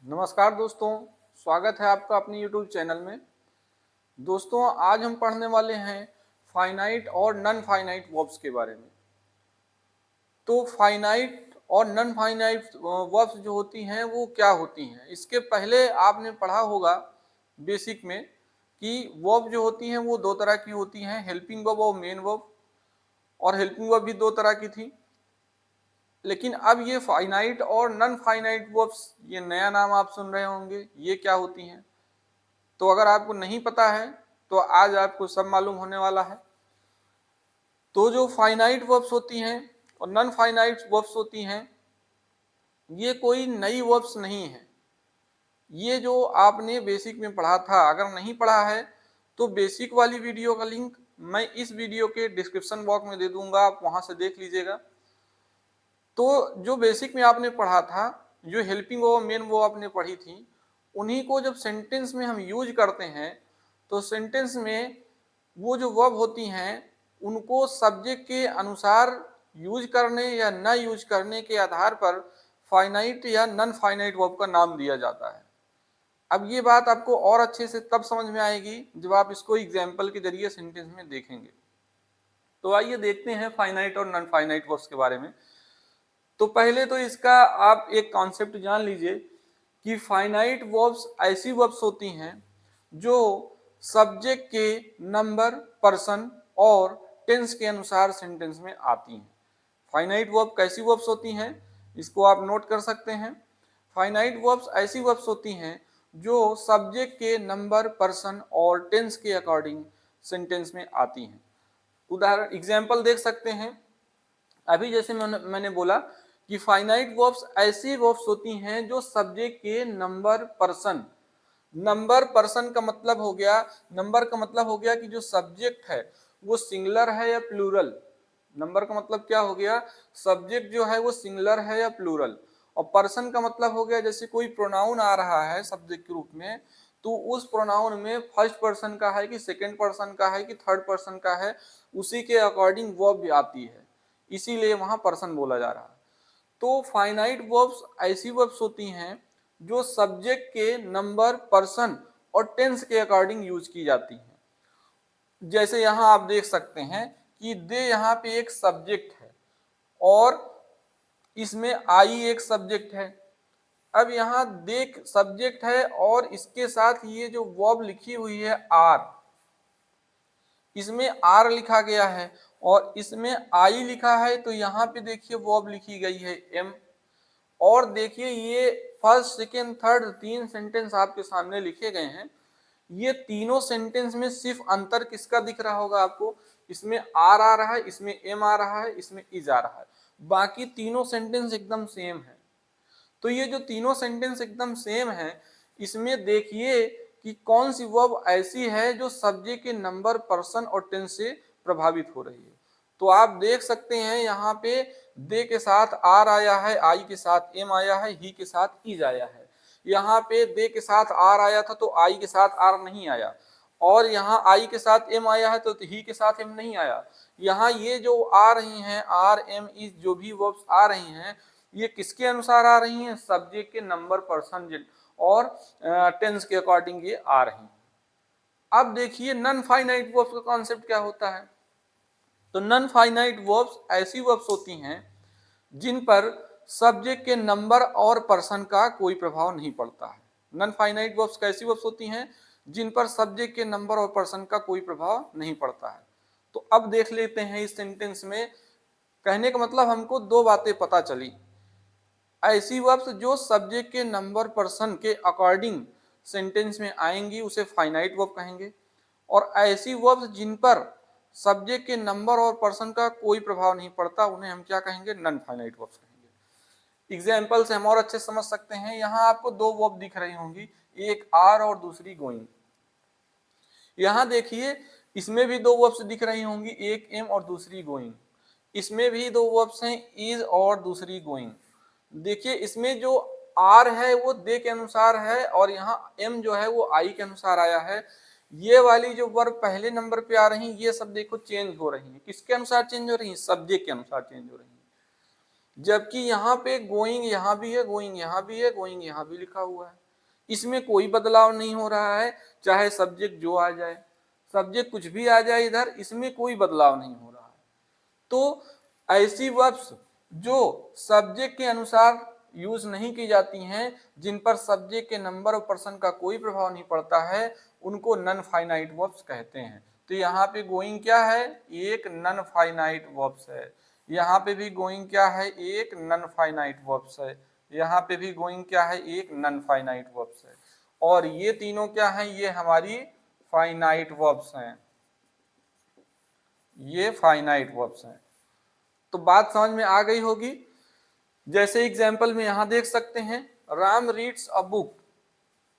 नमस्कार दोस्तों, स्वागत है आपका अपने YouTube चैनल में। दोस्तों, आज हम पढ़ने वाले हैं फाइनाइट और नॉन फाइनाइट वर्ब्स के बारे में। तो फाइनाइट और नॉन फाइनाइट वर्ब्स जो होती हैं वो क्या होती हैं, इसके पहले आपने पढ़ा होगा बेसिक में कि वर्ब जो होती हैं वो दो तरह की होती हैं, हेल्पिंग वर्ब और मेन वर्ब। और हेल्पिंग वर्ब भी दो तरह की थी, लेकिन अब ये फाइनाइट और नॉन फाइनाइट वर्ब्स, ये नया नाम आप सुन रहे होंगे, ये क्या होती हैं। तो अगर आपको नहीं पता है तो आज आपको सब मालूम होने वाला है। तो जो फाइनाइट वर्ब्स होती हैं और नॉन फाइनाइट वर्ब्स होती हैं, ये कोई नई वर्ब्स नहीं है। ये जो आपने बेसिक में पढ़ा था, अगर नहीं पढ़ा है तो बेसिक वाली वीडियो का लिंक मैं इस वीडियो के डिस्क्रिप्शन बॉक्स में दे दूंगा, आप वहां से देख लीजिएगा। तो जो बेसिक में आपने पढ़ा था, जो हेल्पिंग वर्ब मेन वर्ब आपने पढ़ी थी, उन्हीं को जब सेंटेंस में हम यूज करते हैं तो सेंटेंस में वो जो वर्ब होती हैं उनको सब्जेक्ट के अनुसार यूज करने या न यूज करने के आधार पर फाइनाइट या नॉन फाइनाइट वर्ब का नाम दिया जाता है। अब ये बात आपको और अच्छे से तब समझ में आएगी जब आप इसको एग्जाम्पल के जरिए सेंटेंस में देखेंगे। तो आइए देखते हैं फाइनाइट और नॉन फाइनाइट वर्ब्स के बारे में। तो पहले तो इसका आप एक कॉन्सेप्ट जान लीजिए कि फाइनाइट वर्ब्स ऐसी वर्ब्स होती हैं जो सब्जेक्ट के नंबर, पर्सन और टेंस के अनुसार सेंटेंस में आती हैं। फाइनाइट वर्ब कैसी वर्ब्स होती हैं, इसको आप नोट कर सकते हैं। फाइनाइट वर्ब्स ऐसी वर्ब्स होती हैं जो सब्जेक्ट के नंबर, पर्सन और टेंस के अकॉर्डिंग सेंटेंस में आती हैं। उदाहरण एग्जाम्पल देख सकते हैं। अभी जैसे मैंने बोला कि फाइनाइट वर्ब्स ऐसी वर्ब्स होती हैं जो सब्जेक्ट के नंबर, पर्सन, नंबर पर्सन का मतलब हो गया, नंबर का मतलब हो गया कि जो सब्जेक्ट है वो सिंगुलर है या प्लूरल। नंबर का मतलब क्या हो गया, सब्जेक्ट जो है वो सिंगुलर है या प्लूरल। और पर्सन का मतलब हो गया जैसे कोई प्रोनाउन आ रहा है सब्जेक्ट के रूप में, तो उस प्रोनाउन में फर्स्ट पर्सन का है कि सेकंड पर्सन का है कि थर्ड पर्सन का है, उसी के अकॉर्डिंग वर्ब भी आती है, इसीलिए वहां पर्सन बोला जा रहा है। तो फाइनाइट वर्ब्स ऐसी वर्ब्स होती हैं जो सब्जेक्ट के नंबर, पर्सन और टेंस के अकॉर्डिंग यूज की जाती हैं। जैसे यहां आप देख सकते हैं कि दे यहाँ पे एक सब्जेक्ट है और इसमें आई एक सब्जेक्ट है। अब यहाँ दे सब्जेक्ट है और इसके साथ ये जो वर्ब लिखी हुई है आर, इसमें आर लिखा गया है और इसमें आई लिखा है, तो यहाँ पे देखिए वर्ब लिखी गई है एम। और देखिए ये फर्स्ट, सेकेंड, थर्ड तीन सेंटेंस आपके सामने लिखे गए हैं। ये तीनों सेंटेंस में सिर्फ अंतर किसका दिख रहा होगा आपको, इसमें आर आ रहा है, इसमें एम आ रहा है, इसमें इज आ रहा है, बाकी तीनों सेंटेंस एकदम सेम है। तो ये जो तीनों सेंटेंस एकदम सेम है, इसमें देखिए कि कौन सी वर्ब ऐसी है जो सब्जेक्ट के नंबर, पर्सन और टेंस से प्रभावित हो रही है। तो आप देख सकते हैं यहाँ पे दे के साथ आर आया है, आई के साथ एम आया है, ही के साथ इज आया है। यहाँ पे दे के साथ आर आया था तो आई के साथ आर नहीं आया, और यहाँ आई के साथ एम आया है तो ही के साथ एम नहीं आया। यहाँ ये जो आ रही हैं आर, एम, इज, जो भी वर्ब्स आ रही हैं, ये किसके अनुसार आ रही हैं, सब्जेक्ट के नंबर, पर्सन और टेंस के अकॉर्डिंग ये आ रही हैं। अब देखिए नॉन फाइनाइट वर्ब्स का कॉन्सेप्ट क्या होता है। तो नॉन फाइनाइट वर्ब्स ऐसी वर्ब्स होती हैं जिन पर सब्जेक्ट के नंबर और पर्सन का कोई प्रभाव नहीं पड़ता है। नॉन फाइनाइट वर्ब्स कैसी वर्ब्स होती हैं जिन पर सब्जेक्ट के नंबर और पर्सन का कोई प्रभाव नहीं पड़ता है। तो अब देख लेते हैं इस सेंटेंस में, कहने का मतलब हमको दो बातें पता चली। ऐसी वर्ब्स जो सब्जेक्ट के नंबर, पर्सन के अकॉर्डिंग सेंटेंस में आएंगी उसे फाइनाइट वर्ब कहेंगे, और ऐसी वर्ब्स जिन पर सब्जेक्ट के नंबर और पर्सन का कोई प्रभाव नहीं पड़ता उन्हें हम क्या कहेंगे, नॉन फाइनाइट वर्ब्स कहेंगे। एग्जाम्पल से हम और अच्छे समझ सकते हैं। यहाँ आपको दो वर्ब दिख रही होंगी, एक आर और दूसरी गोइंग। यहाँ देखिए इसमें भी दो वर्ब्स दिख रही होंगी, एक एम और दूसरी गोइंग। इसमें भी दो वर्ब्स हैं, इज और दूसरी गोइंग। देखिए इसमें जो आर है वो दे के अनुसार है और यहाँ एम जो है वो आई के अनुसार आया है। ये वाली जो वर्ब पहले नंबर पे आ रही है ये सब देखो चेंज हो रही है, किसके अनुसार चेंज हो रही है, सब्जेक्ट के अनुसार चेंज हो रही है। जबकि यहाँ पे गोइंग यहाँ भी है, गोइंग यहाँ भी है, गोइंग यहाँ भी लिखा हुआ है। इसमें कोई बदलाव नहीं हो रहा है, चाहे सब्जेक्ट जो आ जाए, सब्जेक्ट कुछ भी आ जाए इधर, इसमें कोई बदलाव नहीं हो रहा है। तो ऐसी वर्ब्स जो सब्जेक्ट के अनुसार यूज नहीं की जाती हैं, जिन पर सब्जेक्ट के नंबर और पर्सन का कोई प्रभाव नहीं पड़ता है, उनको नन फाइनाइट वर्ब्स कहते हैं। तो यहाँ पे गोइंग क्या है, एक नन फाइनाइट वर्ब्स है। यहाँ पे भी गोइंग क्या है, एक नन फाइनाइट वर्ब्स है। यहाँ पे भी गोइंग क्या है, एक नन फाइनाइट वर्ब्स है। और ये तीनों क्या हैं, ये हमारी फाइनाइट वर्ब्स हैं, ये फाइनाइट वर्ब्स हैं। तो बात समझ में आ गई होगी। जैसे एग्जाम्पल में यहां देख सकते हैं, राम रीड्स अ बुक,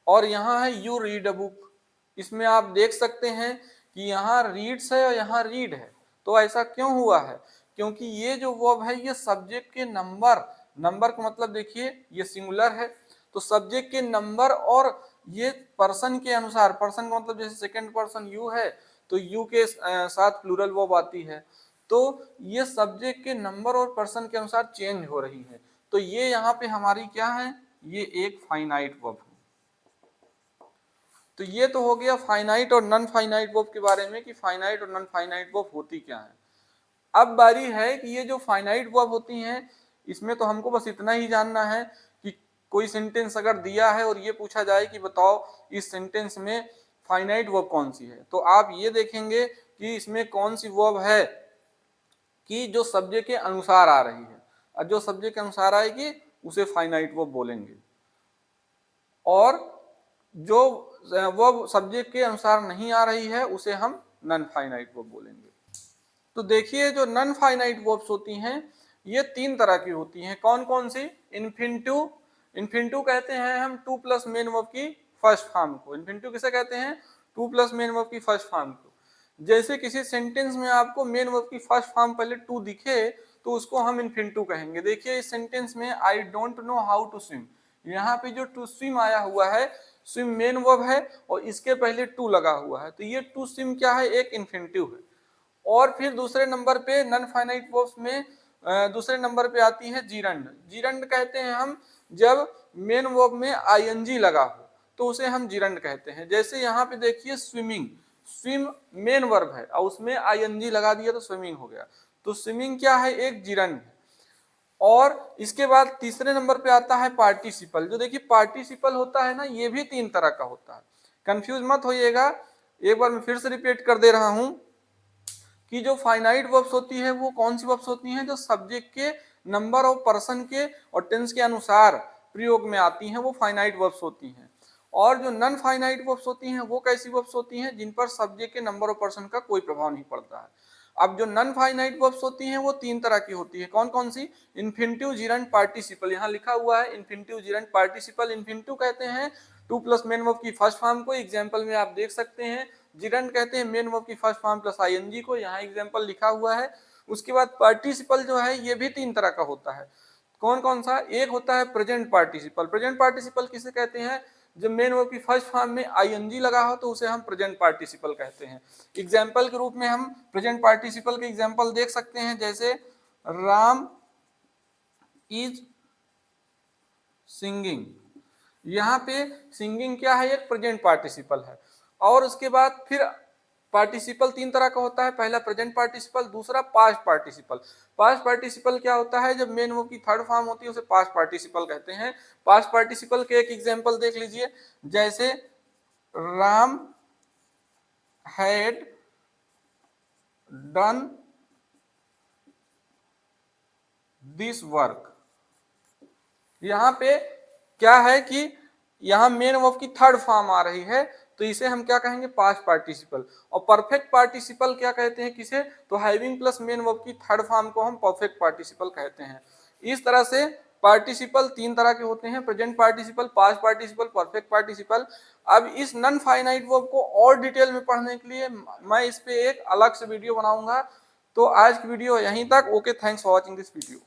और यहां है यू रीड अ बुक। इसमें आप देख सकते हैं कि यहाँ रीड्स है और यहाँ रीड है। तो ऐसा क्यों हुआ है, क्योंकि ये जो वर्ब है ये सब्जेक्ट के नंबर, नंबर का मतलब देखिए ये सिंगुलर है, तो सब्जेक्ट के नंबर और ये पर्सन के अनुसार, पर्सन का मतलब जैसे सेकंड पर्सन यू है तो यू के साथ प्लूरल वर्ब आती है, तो ये सब्जेक्ट के नंबर और पर्सन के अनुसार चेंज हो रही है। तो ये यहाँ पे हमारी क्या है, ये एक फाइनाइट वर्ब है। तो ये तो हो गया फाइनाइट और नन फाइनाइट वर्ब के बारे में कि फाइनाइट और नन फाइनाइट वर्ब होती क्या है। अब बारी है कि ये जो फाइनाइट वर्ब होती हैं, इसमें तो हमको बस इतना ही जानना है कि कोई सेंटेंस अगर दिया है और ये पूछा जाए कि बताओ इस सेंटेंस में फाइनाइट वर्ब कौन सी है, तो आप ये देखेंगे कि इसमें कौन सी वर्ब है कि जो सब्जेक्ट के अनुसार आ रही है, और जो सब्जेक्ट के अनुसार आएगी उसे फाइनाइट वर्ब बोलेंगे, और जो वर्ब सब्जेक्ट के अनुसार नहीं आ रही है उसे हम नन फाइनाइट वर्ब बोलेंगे। तो देखिए जो नन फाइनाइट वर्ब्स होती हैं ये तीन तरह की होती हैं। कौन कौन सी, इन्फिनिटिव, इन्फिनिटिव कहते हैं हम टू प्लस मेन वर्ब की फर्स्ट फॉर्म को। इन्फिनिटिव किसे कहते हैं, टू प्लस मेन वर्ब की फर्स्ट फॉर्म को। जैसे किसी सेंटेंस में आपको मेन वर्ब की फर्स्ट फॉर्म पहले टू दिखे तो उसको हम इन्फिनिटिव कहेंगे। देखिए इस सेंटेंस में I don't know how to swim, यहाँ पे जो टू स्विम आया हुआ है, स्विम मेन वर्ब है और इसके पहले टू लगा हुआ है, तो ये टू स्विम क्या है, एक इन्फिनिटिव है। और फिर दूसरे नंबर पे नन फाइनाइट वर्ब्स में दूसरे नंबर पे आती है जीरंड। जीरंड कहते हैं हम जब मेन वर्ब में आईएनजी लगा हो तो उसे हम जीरंड कहते हैं। जैसे यहाँ पे देखिए स्विमिंग, स्विम मेन वर्ब है और उसमें आईएनजी लगा दिया तो स्विमिंग हो गया, तो स्विमिंग क्या है, एक जीरंड है। और इसके बाद तीसरे नंबर पे आता है पार्टिसिपल। जो देखिए पार्टिसिपल होता है ना, ये भी तीन तरह का होता है, कंफ्यूज मत होइएगा। एक बार मैं फिर से रिपीट कर दे रहा हूं कि जो फाइनाइट वर्ब्स होती है वो कौन सी वर्ब्स होती हैं, जो सब्जेक्ट के नंबर और पर्सन के और टेंस के अनुसार प्रयोग में आती हैं, वो फाइनाइट वर्ब्स होती हैं। और जो नन फाइनाइट वर्ब्स होती हैं वो कैसी वर्ब्स होती हैं, जिन पर सब्जेक्ट के नंबर और पर्सन का कोई प्रभाव नहीं पड़ता है। अब जो नन फाइनाइट वर्ब्स होती हैं वो तीन तरह की होती है। कौन कौन सी, इन्फिनिटिव, जीरंड, पार्टिसिपल। यहाँ लिखा हुआ है इन्फिनिटिव, जीरंड, पार्टिसिपल। इन्फिनिटिव कहते हैं टू प्लस मेन वर्ब की फर्स्ट फॉर्म को, एग्जाम्पल में आप देख सकते हैं। जीरंड कहते हैं मेन वर्ब की फर्स्ट फॉर्म प्लस आईएनजी को, यहाँ एग्जाम्पल लिखा हुआ है। उसके बाद पार्टिसिपल जो है ये भी तीन तरह का होता है। कौन कौन सा, एक होता है प्रेजेंट पार्टिसिपल। प्रेजेंट पार्टिसिपल किसे कहते हैं, जब मेन वर्ब की फर्स्ट फॉर्म में आईएनजी लगा हो तो उसे हम प्रेजेंट पार्टिसिपल कहते हैं। एग्जाम्पल के रूप में हम प्रेजेंट पार्टिसिपल के एग्जाम्पल देख सकते हैं, जैसे राम इज सिंगिंग। यहाँ पे सिंगिंग क्या है, एक प्रेजेंट पार्टिसिपल है। और उसके बाद फिर पार्टिसिपल तीन तरह का होता है, पहला प्रेजेंट पार्टिसिपल, दूसरा पास्ट पार्टिसिपल। पास्ट पार्टिसिपल क्या होता है, जब मेन वर्ब की थर्ड फॉर्म होती है उसे पास्ट पार्टिसिपल कहते हैं। पास्ट पार्टिसिपल के एक एग्जांपल देख लीजिए, जैसे Ram had done this work. यहाँ पे क्या है कि यहाँ मेन वर्ब की थर्ड फॉर्म आ रही है तो इसे हम क्या कहेंगे, पास्ट पार्टिसिपल। और परफेक्ट पार्टिसिपल क्या कहते हैं किसे, तो हैविंग प्लस मेन वर्ब की थर्ड फॉर्म को हम परफेक्ट पार्टिसिपल कहते हैं। इस तरह से पार्टिसिपल तीन तरह के होते हैं, present participle, past participle, perfect participle. अब इस नन फाइनाइट वर्ब को और डिटेल में पढ़ने के लिए मैं इस पे एक अलग से वीडियो बनाऊंगा। तो आज की वीडियो यहीं तक। Okay, thanks for watching this video.